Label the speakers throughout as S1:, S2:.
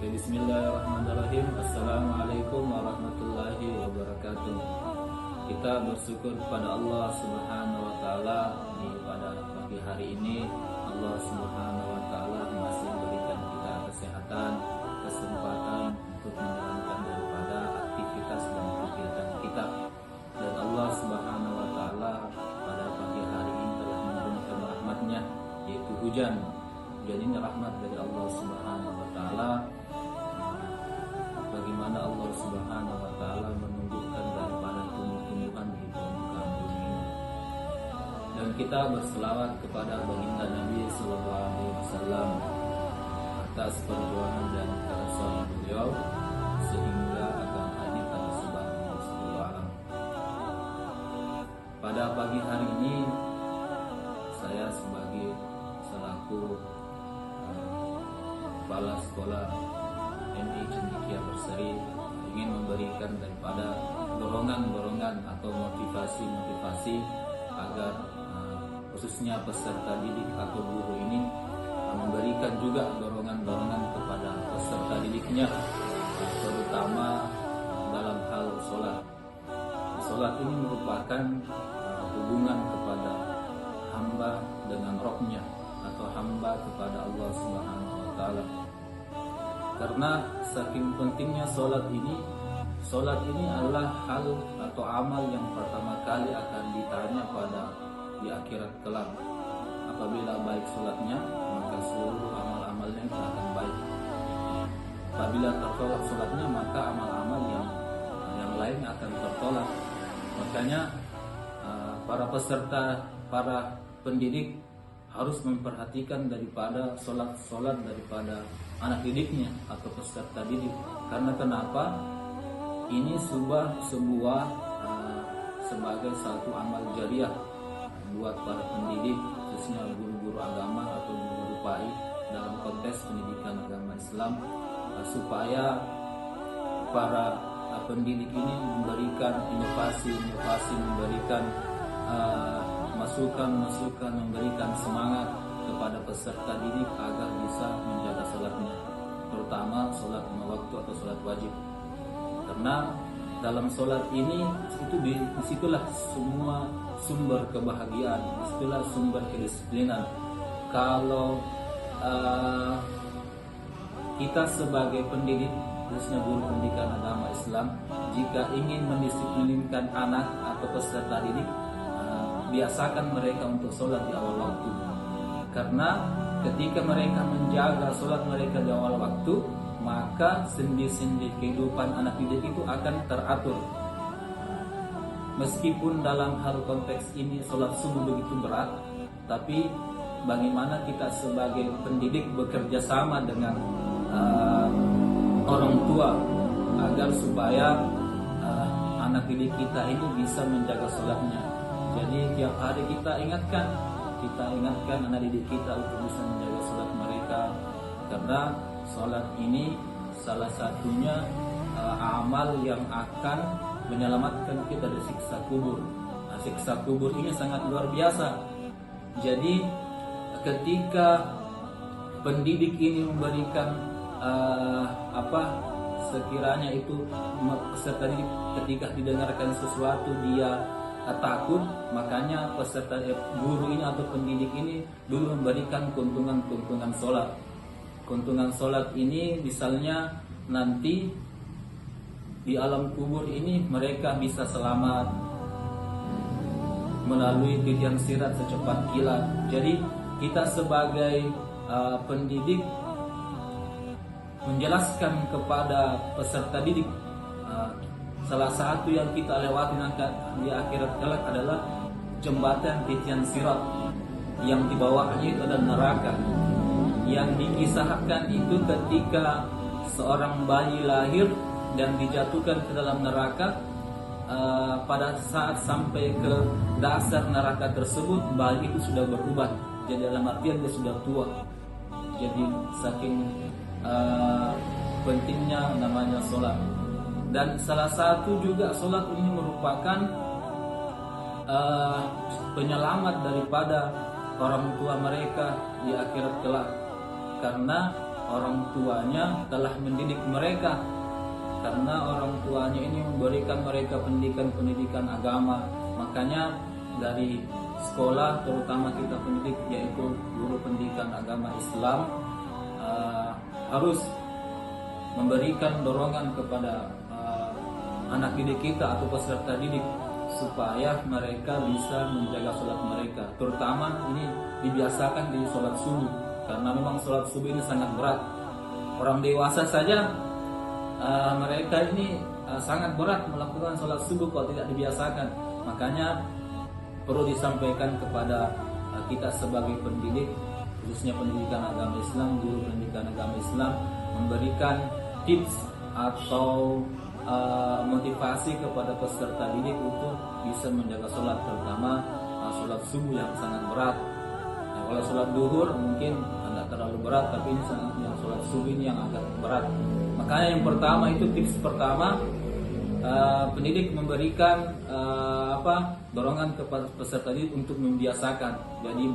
S1: Bismillahirrahmanirrahim. Assalamualaikum warahmatullahi wabarakatuh. Kita bersyukur kepada Allah Subhanahu wa taala pada pagi hari ini. Allah Subhanahu wa taala masih memberikan kita kesehatan, kesempatan untuk menjalankan daripada aktivitas dan kegiatan kita. Dan Allah Subhanahu wa taala pada pagi hari ini telah menurunkan rahmat-Nya, yaitu hujan. Hujan ini rahmat dari Allah Subhanahu wa taala. Bagaimana Allah Subhanahu wa taala menumbuhkan daripada tumbuh-tumbuhan di permukaan bumi ini. Dan kita berselawat kepada baginda Nabi sallallahu alaihi wasallam atas perjuangan dan keresahan beliau sehingga agama ini tersebar di seluruh alam. Pada pagi hari ini saya sebagai selaku kepala sekolah MI Cendekia Berseri ingin memberikan daripada dorongan-dorongan atau motivasi-motivasi agar khususnya peserta didik atau guru ini memberikan juga dorongan-dorongan kepada peserta didiknya, terutama dalam hal sholat. Sholat ini merupakan hubungan kepada hamba dengan Rohnya atau hamba kepada Allah Subhanahu wa taala. Karena saking pentingnya sholat ini adalah hal atau amal yang pertama kali akan ditanya pada di akhirat kelak. Apabila baik sholatnya, maka seluruh amal-amalnya akan baik. Apabila tertolak sholatnya, maka amal-amal yang lain akan tertolak. Makanya para peserta, para pendidik harus memperhatikan daripada sholat daripada anak didiknya atau peserta didik. Karena kenapa? Ini sebuah sebagai satu amal jariah buat para pendidik, khususnya guru-guru agama atau guru-guru PAI dalam konteks pendidikan agama Islam, supaya para pendidik ini memberikan inovasi, memberikan masukan, memberikan semangat kepada peserta didik agar bisa menjaga sholatnya, terutama sholat lima waktu atau sholat wajib. Karena dalam sholat ini disitulah semua sumber kebahagiaan, disitulah sumber kedisiplinan. Kalau kita sebagai pendidik, khususnya guru pendidikan agama Islam, jika ingin mendisiplinkan anak atau peserta didik, biasakan mereka untuk sholat di awal waktu. Karena ketika mereka menjaga sholat mereka di awal waktu, maka sendi-sendi kehidupan anak didik itu akan teratur. Meskipun dalam hal konteks ini sholat subuh begitu berat, tapi bagaimana kita sebagai pendidik bekerja sama dengan orang tua agar supaya anak didik kita ini bisa menjaga sholatnya. Jadi tiap hari kita ingatkan anak didik kita untuk bisa menjaga sholat mereka. Karena sholat ini salah satunya amal yang akan menyelamatkan kita dari siksa kubur. Siksa kubur ini sangat luar biasa. Jadi ketika pendidik ini memberikan sekiranya itu peserta didik ketika didengarkan sesuatu dia takut, makanya peserta guru ini atau pendidik ini dulu memberikan keuntungan sholat. Keuntungan sholat ini misalnya nanti di alam kubur ini mereka bisa selamat melalui titian sirat secepat kilat. Jadi kita sebagai pendidik menjelaskan kepada peserta didik salah satu yang kita lewati di akhirat kelak adalah jembatan titian sirat, yang di bawahnya itu adalah neraka. Yang dikisahkan itu ketika seorang bayi lahir dan dijatuhkan ke dalam neraka, pada saat sampai ke dasar neraka tersebut, bayi itu sudah berubah. Jadi dalam artian dia sudah tua. Jadi saking pentingnya namanya sholat. Dan salah satu juga sholat ini merupakan penyelamat daripada orang tua mereka di akhirat kelak. Karena orang tuanya telah mendidik mereka, karena orang tuanya ini memberikan mereka pendidikan agama. Makanya dari sekolah, terutama kita pendidik, yaitu guru pendidikan agama Islam, harus memberikan dorongan kepada anak didik kita atau peserta didik supaya mereka bisa menjaga sholat mereka. Terutama ini dibiasakan di sholat subuh, karena memang sholat subuh ini sangat berat. Orang dewasa saja mereka ini sangat berat melakukan sholat subuh kalau tidak dibiasakan. Makanya perlu disampaikan kepada kita sebagai pendidik, khususnya pendidikan agama Islam, guru pendidikan agama Islam, memberikan tips atau motivasi kepada peserta didik untuk bisa menjaga sholat, terutama sholat subuh yang sangat berat. Kalau sholat duhur mungkin tidak terlalu berat, tapi ini yang sholat subuh ini yang agak berat. Makanya yang pertama itu, tips pertama, pendidik memberikan dorongan kepada peserta didik untuk membiasakan. Jadi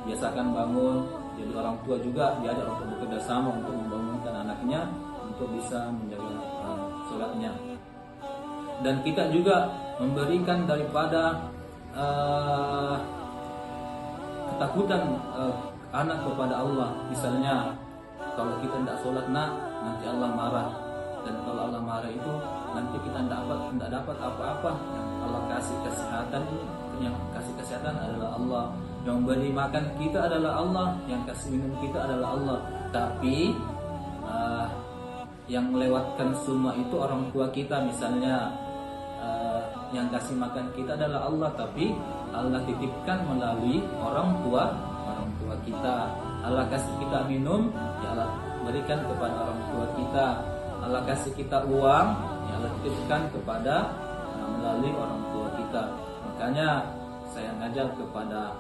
S1: biasakan bangun. Jadi orang tua juga diajak untuk bekerja sama untuk membangunkan anaknya untuk bisa menjaga sholatnya. Dan kita juga memberikan daripada ketakutan anak kepada Allah. Misalnya kalau kita tidak sholat nanti Allah marah, dan kalau Allah marah itu nanti kita tidak dapat apa-apa. Yang Allah kasih kesehatan, yang kasih kesehatan adalah Allah, yang beri makan kita adalah Allah, yang kasih minum kita adalah Allah. Tapi yang melewatkan semua itu orang tua kita. Misalnya yang kasih makan kita adalah Allah, tapi Allah titipkan melalui orang tua kita. Allah kasih kita minum, ya Allah berikan kepada orang tua kita. Allah kasih kita uang, ya Allah titipkan kepada melalui orang tua kita. Makanya saya ngajar kepada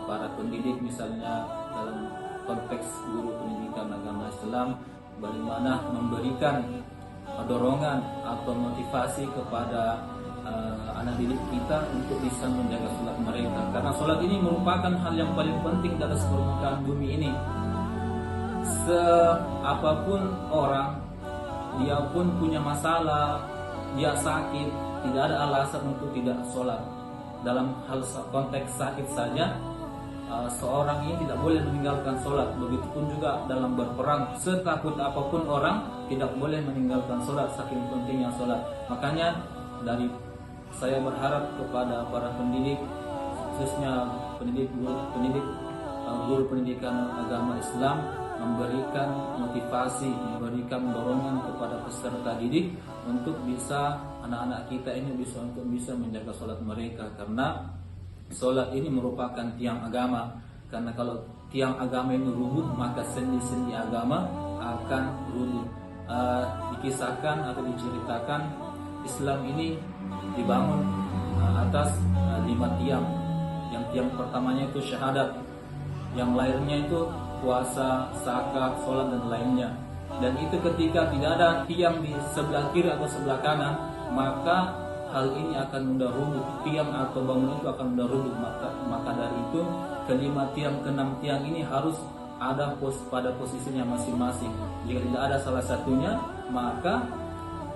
S1: para pendidik, misalnya dalam konteks guru pendidikan agama Islam, bagaimana memberikan dorongan atau motivasi kepada anak didik kita untuk bisa menjaga sholat mereka, karena sholat ini merupakan hal yang paling penting dalam permukaan bumi ini. Seapapun orang, dia pun punya masalah, dia sakit, tidak ada alasan untuk tidak sholat. Dalam hal konteks sakit saja, seorang ini tidak boleh meninggalkan sholat. Begitupun juga dalam berperang, setakut apapun orang tidak boleh meninggalkan sholat, saking pentingnya sholat. Makanya dari saya berharap kepada para pendidik, khususnya guru pendidikan agama Islam, memberikan motivasi, memberikan dorongan kepada peserta didik untuk bisa, anak-anak kita ini bisa menjaga sholat mereka, karena sholat ini merupakan tiang agama. Karena kalau tiang agama ini rubuh, maka sendi-sendi agama akan rubuh. Dikisahkan atau diceritakan, Islam ini dibangun atas 5 tiang. Yang tiang pertamanya itu syahadat, yang lainnya itu puasa, zakat, sholat dan lainnya. Dan itu ketika tidak ada tiang di sebelah kiri atau sebelah kanan, maka hal ini akan mudah runtuh. Tiang atau bangunan itu akan mudah runtuh. Maka dari itu, kelima tiang, keenam tiang ini harus ada pada posisinya masing-masing. Jika tidak ada salah satunya, maka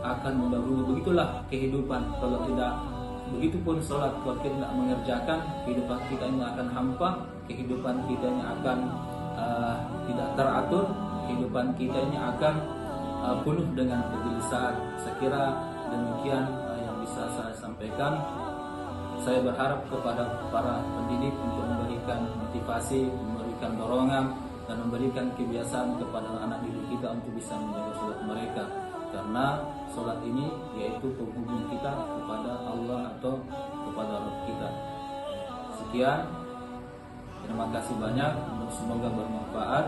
S1: akan mudah runtuh. Begitulah kehidupan. Kalau tidak, begitupun sholat, kalau kita tidak mengerjakan, kehidupan kita ini akan hampa, kehidupan kita ini akan tidak teratur, kehidupan kita ini akan penuh dengan kegelisahan. Saya kira demikian yang bisa saya sampaikan. Saya berharap kepada para pendidik untuk memberikan motivasi, memberikan dorongan, dan memberikan kebiasaan kepada anak didik kita untuk bisa menjaga sholat mereka. Karena sholat ini yaitu penghubung kita kepada Allah atau kepada Rabb kita. Sekian, terima kasih banyak, semoga bermanfaat.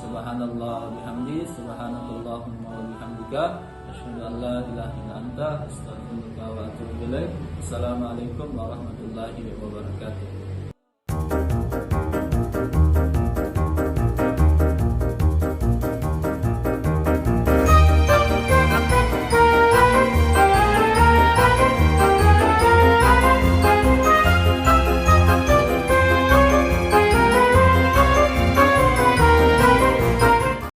S1: Subhanallah bihamdi, subhanakallahumma wa bihamdika, asyhadu an la ilaha illa anta, astaghfiruka wa atubu ilaik. Assalamualaikum warahmatullahi wabarakatuh.